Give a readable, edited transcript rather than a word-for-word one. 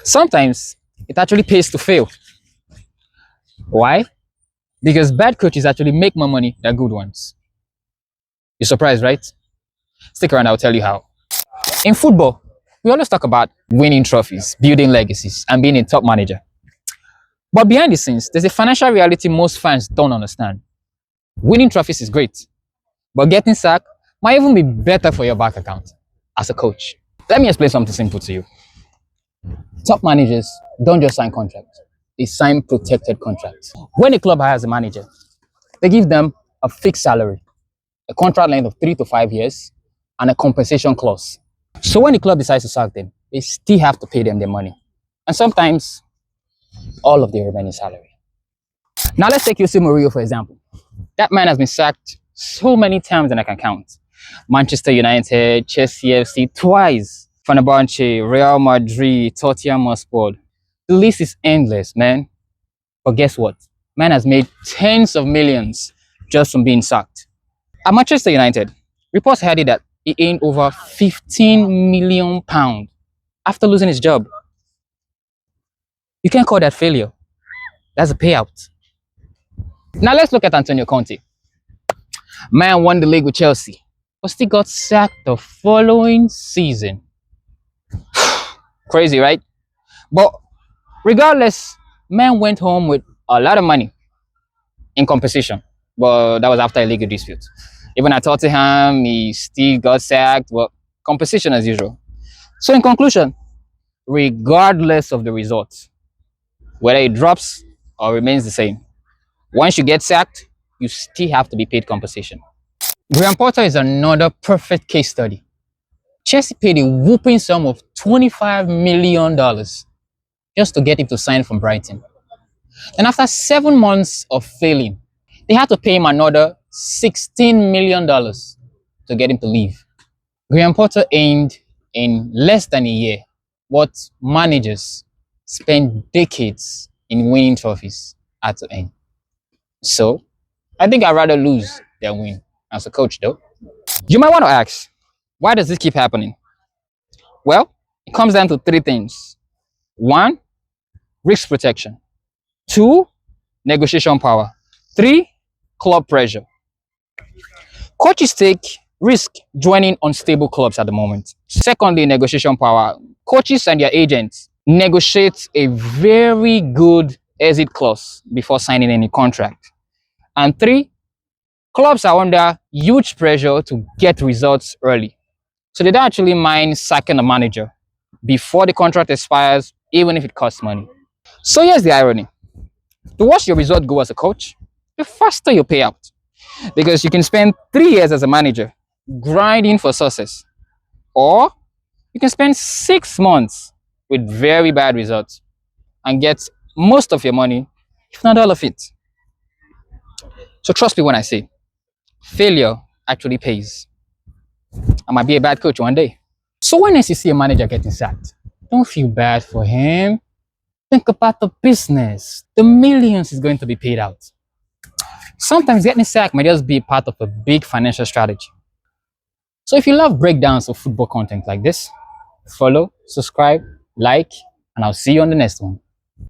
Sometimes it actually pays to fail. Why? Because bad coaches actually make more money than good ones. You're surprised, right? Stick around, I'll tell you how. In football, we always talk about winning trophies, building legacies, and being a top manager. But behind the scenes, there's a financial reality most fans don't understand. Winning trophies is great, but getting sacked might even be better for your bank account as a coach. Let me explain something simple to you. Top managers don't just sign contracts, they sign protected contracts. When a club hires a manager, they give them a fixed salary, a contract length of 3 to 5 years, and a compensation clause. So when the club decides to sack them, they still have to pay them their money. And sometimes all of their remaining salary. Now let's take Jose Mourinho for example. That man has been sacked so many times than I can count. Manchester United, Chelsea FC twice, Fenerbahce, Real Madrid, Tottenham Hotspur. The list is endless, man. But guess what? Man has made tens of millions just from being sacked. At Manchester United, reports had it that he earned over £15 million after losing his job. You can't call that failure. That's a payout. Now let's look at Antonio Conte. Man won the league with Chelsea, but still got sacked the following season. Crazy, right? But regardless, man went home with a lot of money in compensation. But that was after a legal dispute. Even at Tottenham, he still got sacked. Well, compensation as usual. So in conclusion, regardless of the result, whether it drops or remains the same, once you get sacked, you still have to be paid compensation. Graham Potter is another perfect case study. Chelsea paid a whooping sum of $25 million just to get him to sign from Brighton. And after 7 months of failing, they had to pay him another $16 million to get him to leave. Graham Potter earned in less than a year what managers spend decades in winning trophies had to earn. So, I think I'd rather lose than win as a coach though. You might want to ask, why does this keep happening? Well, it comes down to 3 things. 1, risk protection. 2, negotiation power. 3, club pressure. Coaches take risk joining unstable clubs at the moment. Secondly, negotiation power. Coaches and their agents negotiate a very good exit clause before signing any contract. And 3, clubs are under huge pressure to get results early. So they don't actually mind sacking a manager before the contract expires, even if it costs money. So here's the irony. The worse your result go as a coach, the faster your payout. Because you can spend 3 years as a manager grinding for success. Or you can spend 6 months with very bad results and get most of your money, if not all of it. So trust me when I say, failure actually pays. I might be a bad coach one day. So when you see a manager getting sacked, don't feel bad for him. Think about the business. The millions is going to be paid out. Sometimes getting sacked might just be part of a big financial strategy. So if you love breakdowns of football content like this, follow, subscribe, like, and I'll see you on the next one.